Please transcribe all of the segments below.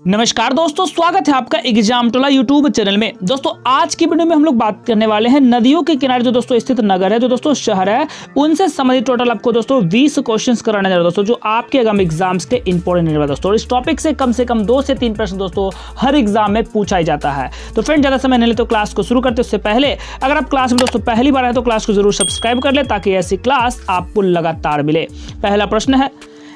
नमस्कार दोस्तों, स्वागत है आपका एग्जामटोला यूट्यूब चैनल में। दोस्तों आज की वीडियो में हम लोग बात करने वाले हैं नदियों के किनारे जो दोस्तों स्थित नगर है, जो दोस्तों शहर है, उनसे संबंधित टोटल आपको दोस्तों 20 क्वेश्चंस कराने जा रहे हैं दोस्तों, जो आपके आगामी एग्जाम्स के इंपॉर्टेंट है दोस्तों। इस टॉपिक से कम 2 से 3 प्रश्न दोस्तों हर एग्जाम में पूछा ही जाता है। तो फ्रेंड ज्यादा समय नहीं ले तो क्लास को शुरू करते उससे पहले अगर आप क्लास में दोस्तों पहली बार है तो क्लास को जरूर सब्सक्राइब कर ले ताकि ऐसी क्लास आपको लगातार मिले। पहला प्रश्न है,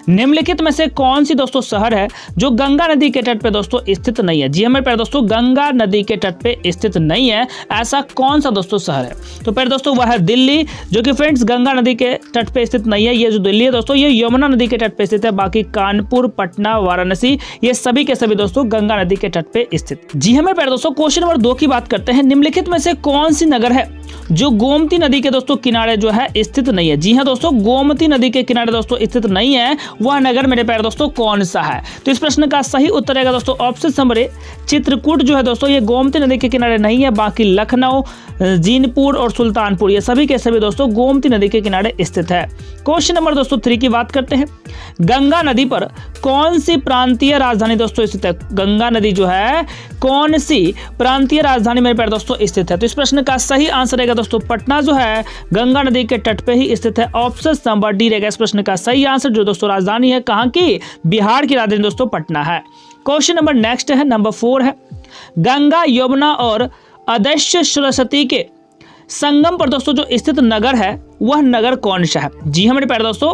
निम्नलिखित में से कौन सी दोस्तों शहर है जो गंगा नदी के तट पे दोस्तों स्थित नहीं है। जी हमारे प्यारे दोस्तों, गंगा नदी के तट पे स्थित नहीं है, ऐसा कौन सा दोस्तों शहर है? तो प्यारे दोस्तों वह है दिल्ली, जो कि फ्रेंड्स गंगा नदी के तट पे स्थित नहीं है। ये जो दिल्ली है दोस्तों ये यमुना नदी के तट पे स्थित है। बाकी कानपुर, पटना, वाराणसी ये सभी के सभी दोस्तों गंगा नदी के तट पे स्थित। जी हमारे प्यारे दोस्तों क्वेश्चन नंबर 2 की बात करते हैं। निम्नलिखित में से कौन सी नगर है जो गोमती नदी के दोस्तों किनारे जो है स्थित नहीं है? जी हाँ दोस्तों, गोमती नदी के किनारे दोस्तों स्थित नहीं है, वह नगर मेरे प्यारे दोस्तों कौन सा है? तो इस प्रश्न का सही उत्तर रहेगा दोस्तों ऑप्शन नंबर ए, चित्रकूट जो है दोस्तों ये गोमती नदी के किनारे नहीं है। बाकी लखनऊ, जीनपुर और सुल्तानपुर ये सभी के सभी दोस्तों गोमती नदी के किनारे स्थित है। क्वेश्चन नंबर दोस्तों 3 की बात करते हैं। गंगा नदी पर कौन सी प्रांतीय राजधानी दोस्तों स्थित है? गंगा नदी जो है कौन सी प्रांतीय राजधानी मेरे प्यारे दोस्तों स्थित है? तो इस प्रश्न का सही आंसर रहेगा दोस्तों पटना जो है गंगा नदी के तट पे ही स्थित है। ऑप्शन नंबर डी रहेगा इस प्रश्न का सही आंसर, जो दोस्तों राजधानी है कहां की? बिहार की राजधानी दोस्तों पटना है। क्वेश्चन नंबर नेक्स्ट है, नंबर 4 है, गंगा, यमुना और अदृश्य सरस्वती के संगम पर दोस्तों जो स्थित नगर है वह नगर कौन सा है? जी हमारे प्यारे दोस्तों,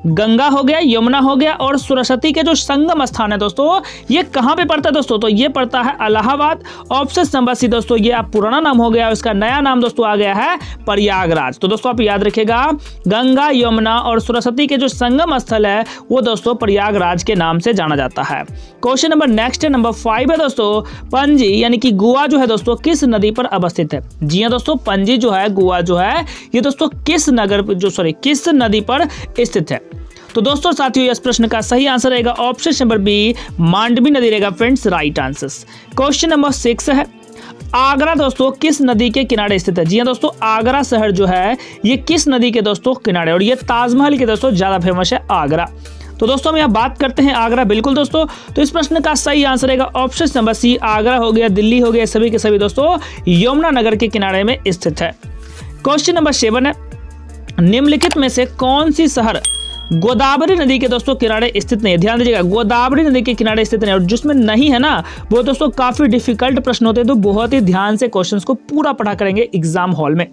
गंगा हो गया, यमुना हो गया और सरस्वती के जो संगम स्थान है दोस्तों ये कहां पे पड़ता है दोस्तों? तो ये पड़ता है इलाहाबाद। ऑप्शन नंबर सी दोस्तों ये आप पुराना नाम हो गया, इसका नया नाम दोस्तों आ गया है प्रयागराज। तो दोस्तों आप याद रखिएगा, गंगा, यमुना और सरस्वती के जो संगम स्थल है वो दोस्तों प्रयागराज के नाम से जाना जाता है। क्वेश्चन नंबर नेक्स्ट है, नंबर 5 है दोस्तों, पणजी यानी कि गोवा जो है दोस्तों किस नदी पर अवस्थित है? जी हाँ दोस्तों, पणजी जो है, गोवा जो है ये दोस्तों किस नदी पर स्थित है? तो दोस्तों साथियों इस प्रश्न का सही आंसर रहेगा ऑप्शन नंबर बी, मांडवी नदी रहेगा friends right answer. Question number 6 है, आगरा दोस्तों किस नदी के किनारे स्थित है? जी हाँ दोस्तों, आगरा शहर जो है ये किस नदी के दोस्तों किनारे, और ये ताजमहल के दोस्तों ज्यादा फेमस है आगरा। तो दोस्तों हम यहाँ बात करते हैं आगरा, बिल्कुल दोस्तों। तो इस प्रश्न का सही आंसर रहेगा ऑप्शन नंबर सी, आगरा हो गया, दिल्ली हो गया, सभी के सभी दोस्तों यमुना नगर के किनारे में स्थित है। क्वेश्चन नंबर 7 है, निम्नलिखित में से कौन सी शहर गोदावरी नदी के दोस्तों किनारे स्थित नहीं है? ध्यान दीजिएगा, गोदावरी नदी के किनारे स्थित नहीं, और जिसमें नहीं है ना वो दोस्तों काफी डिफिकल्ट प्रश्न होते हैं, तो बहुत ही ध्यान से क्वेश्चंस को पूरा पढ़ा करेंगे एग्जाम हॉल में।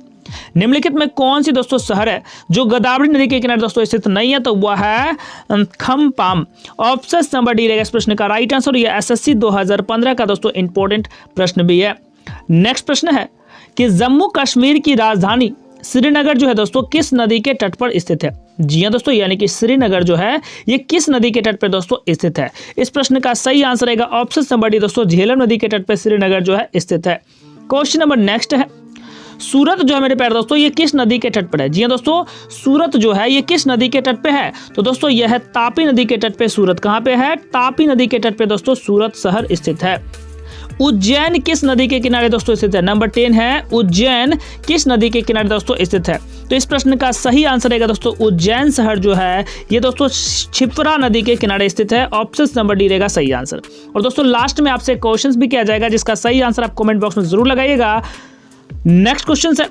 निम्नलिखित में कौन सी दोस्तों शहर है जो गोदावरी नदी के किनारे दोस्तों स्थित नहीं है? तो वह है खम्पाम। ऑप्शन नंबर डी रहेगा इस प्रश्न का राइट आंसर। यह एसएससी 2015 का दोस्तों इंपॉर्टेंट प्रश्न भी है। नेक्स्ट प्रश्न है कि जम्मू कश्मीर की राजधानी श्रीनगर जो है दोस्तों किस नदी के तट पर स्थित है? जी हाँ दोस्तों, यानी कि श्रीनगर जो है ये किस नदी के तट पर दोस्तों स्थित है? इस प्रश्न का सही आंसर रहेगा ऑप्शन नंबर डी दोस्तों, झेलम नदी के तट पर श्रीनगर जो है स्थित है। क्वेश्चन नंबर नेक्स्ट है, सूरत जो है मेरे प्यारे दोस्तों ये किस नदी के तट पर है? जी हाँ दोस्तों, सूरत जो है ये किस नदी के तट पे है? तो दोस्तों यह है तापी नदी के तट पे। सूरत कहाँ पे है? तापी नदी के तट पे दोस्तों सूरत शहर स्थित है। उज्जैन किस नदी के किनारे दोस्तों स्थित है? नंबर 10 है, उज्जैन किस नदी के किनारे दोस्तों स्थित है? तो इस प्रश्न का सही आंसर रहेगा दोस्तों उज्जैन शहर जो है ये दोस्तों क्षिप्रा नदी के किनारे स्थित है। ऑप्शन नंबर डी रहेगा सही आंसर। और दोस्तों लास्ट में आपसे क्वेश्चंस भी किया जाएगा जिसका सही आंसर आप कमेंट बॉक्स में जरूर लगाइएगा। नेक्स्ट क्वेश्चन है,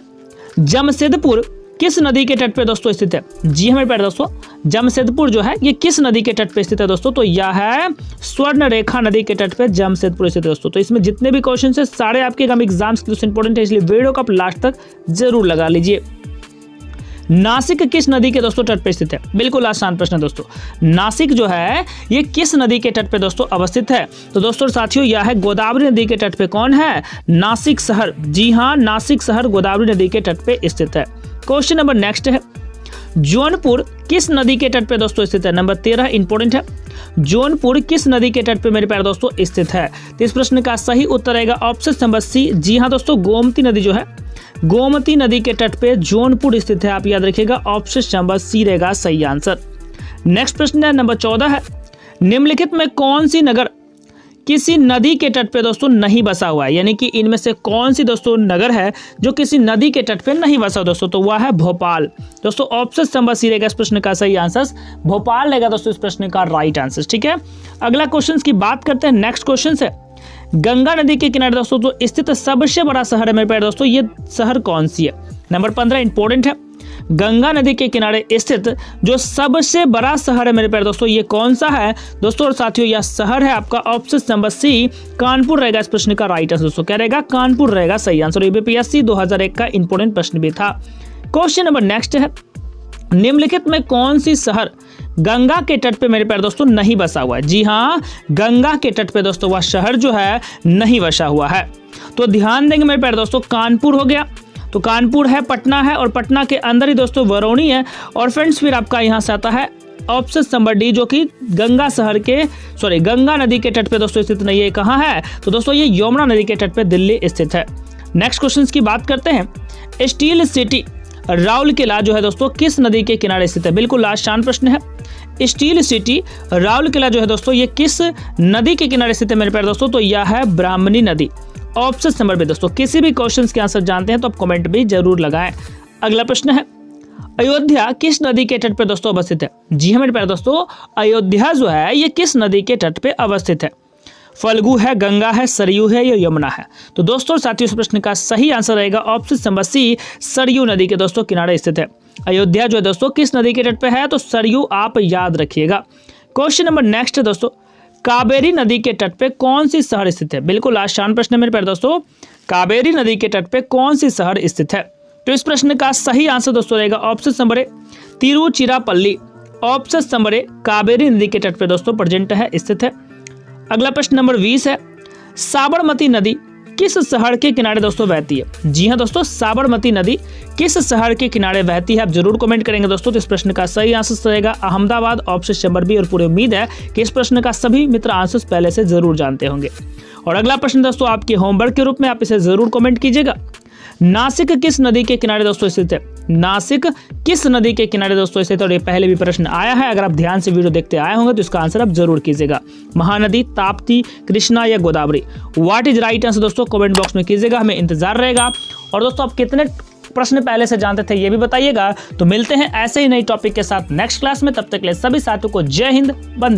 जमशेदपुर किस नदी के तट पे दोस्तों स्थित है? जी हमारे प्यारे दोस्तों, जमशेदपुर जो है ये किस नदी के तट पे स्थित है दोस्तों? तो यह है स्वर्ण रेखा नदी के तट पे जमशेदपुर स्थित है दोस्तों। तो इसमें जितने भी क्वेश्चन है सारे आपके एग्जाम्स के दोस्तों इंपॉर्टेंट है, इसलिए वीडियो को आप लास्ट तक जरूर लगा लीजिए। नासिक किस नदी के दोस्तों तट पे स्थित है? बिल्कुल आसान प्रश्न है दोस्तों। नासिक जो है ये किस नदी के तट पे दोस्तों अवस्थित है? तो दोस्तों साथियों यह है गोदावरी नदी के तट पे। कौन है? नासिक शहर। जी हाँ, नासिक शहर गोदावरी नदी के तट पे स्थित है। क्वेश्चन नंबर नेक्स्ट है, जौनपुर किस नदी के तट पे दोस्तों स्थित है? नंबर 13 इंपॉर्टेंट है, जौनपुर किस नदी के तट पे मेरे प्यारे दोस्तों स्थित है? तो इस प्रश्न का सही उत्तर रहेगा ऑप्शन नंबर सी। जी हाँ दोस्तों, गोमती नदी जो है गोमती नदी के तट पे जौनपुर स्थित है। आप याद रखिएगा ऑप्शन नंबर सी रहेगा सही आंसर। नेक्स्ट प्रश्न है नंबर 14 है, निम्नलिखित में कौन सी नगर किसी नदी के तट पे दोस्तों नहीं बसा हुआ है, यानी कि इनमें से कौन सी दोस्तों नगर है जो किसी नदी के तट पे नहीं बसा दोस्तों, तो वह है भोपाल। दोस्तों ऑप्शन नंबर सी रहेगा इस प्रश्न का सही आंसर, भोपाल रहेगा दोस्तों इस प्रश्न का राइट आंसर। ठीक है, अगला क्वेश्चन की बात करते हैं। नेक्स्ट क्वेश्चन है, गंगा नदी के किनारे दोस्तों तो स्थित सबसे बड़ा शहर है मेरे प्यारे दोस्तों, ये शहर कौन सी है? नंबर 15 इंपॉर्टेंट है, गंगा नदी के किनारे स्थित जो सबसे बड़ा शहर है मेरे प्यारे दोस्तों ये कौन सा है दोस्तों? और साथियों यह शहर है आपका ऑप्शन नंबर सी कानपुर रहेगा इस प्रश्न का राइट आंसर दोस्तों। क्या रहेगा? कानपुर रहेगा सही आंसर। यूपीएससी 2001 का इंपॉर्टेंट प्रश्न भी था। क्वेश्चन नंबर नेक्स्ट है, निम्नलिखित में कौन सी शहर गंगा के तट पे मेरे प्यारे दोस्तों नहीं बसा हुआ है? जी हाँ, गंगा के तट पे दोस्तों वह शहर जो है नहीं बसा हुआ है। तो ध्यान देंगे मेरे प्यारे दोस्तों, कानपुर हो गया, तो कानपुर है, पटना है, और पटना के अंदर ही दोस्तों बरौनी है। और फ्रेंड्स फिर आपका यहाँ से आता है ऑप्शन नंबर डी जो कि गंगा नदी के तट पे दोस्तों स्थित नहीं है। कहाँ है? तो दोस्तों ये यमुना नदी के तट पे दिल्ली स्थित है। नेक्स्ट क्वेश्चन की बात करते हैं। स्टील सिटी राउरकेला जो है दोस्तों किस नदी के किनारे स्थित है? बिल्कुल आसान प्रश्न है। स्टील सिटी राउरकेला जो है दोस्तों ये किस नदी के किनारे स्थित है मेरे प्यारे दोस्तों? तो यह है ब्राह्मणी नदी। ऑप्शन नंबर बी दोस्तों, किसी भी क्वेश्चन के आंसर जानते हैं तो आप कमेंट भी जरूर लगाएं। अगला प्रश्न है, अयोध्या किस नदी के तट पर दोस्तों अवस्थित है? जी हाँ मेरे प्यारे दोस्तों, अयोध्या जो है ये किस नदी के तट पे अवस्थित है? फल्गु है, गंगा है, सरयू है या यमुना है? तो दोस्तों साथियों इस प्रश्न का सही आंसर रहेगा ऑप्शन नंबर सी सरयू नदी के दोस्तों किनारे स्थित है। अयोध्या जो है दोस्तों किस नदी के तट पे है? तो सरयू आप याद रखिएगा। क्वेश्चन नंबर नेक्स्ट है दोस्तों, कावेरी नदी के तट पे कौन सी शहर स्थित है? बिल्कुल आसान प्रश्न है मेरे प्यारे दोस्तों, कावेरी नदी के तट पे कौन सी शहर स्थित है? तो इस प्रश्न का सही आंसर दोस्तों रहेगा option number A Tiruchirappalli. Option number A Kaveri नदी के तट पे दोस्तों प्रेजेंट है, स्थित है। अगला प्रश्न नंबर 20 है, साबरमती नदी किस शहर के किनारे दोस्तों बहती है? जी हाँ दोस्तों, साबरमती नदी किस शहर के किनारे बहती है? आप जरूर कमेंट करेंगे दोस्तों। तो इस प्रश्न का सही आंसर रहेगा अहमदाबाद। Option number B. और पूरी उम्मीद है कि इस प्रश्न का सभी मित्र आंसर पहले से जरूर जानते होंगे। और अगला प्रश्न दोस्तों आपके होमवर्क के रूप में आप इसे जरूर कमेंट कीजिएगा। नासिक किस नदी के किनारे दोस्तों स्थित है? नासिक किस नदी के किनारे दोस्तों स्थित है? और ये पहले भी प्रश्न आया है, अगर आप ध्यान से वीडियो देखते आए होंगे तो इसका आंसर आप जरूर कीजिएगा। महानदी, ताप्ती, कृष्णा या Godavari? What is right answer दोस्तों कमेंट बॉक्स में कीजिएगा, हमें इंतजार रहेगा। और दोस्तों आप कितने प्रश्न पहले से जानते थे ये भी बताइएगा। तो मिलते हैं ऐसे ही नई टॉपिक के साथ नेक्स्ट क्लास में, तब तक के लिए सभी साथियों को जय हिंद, वंदे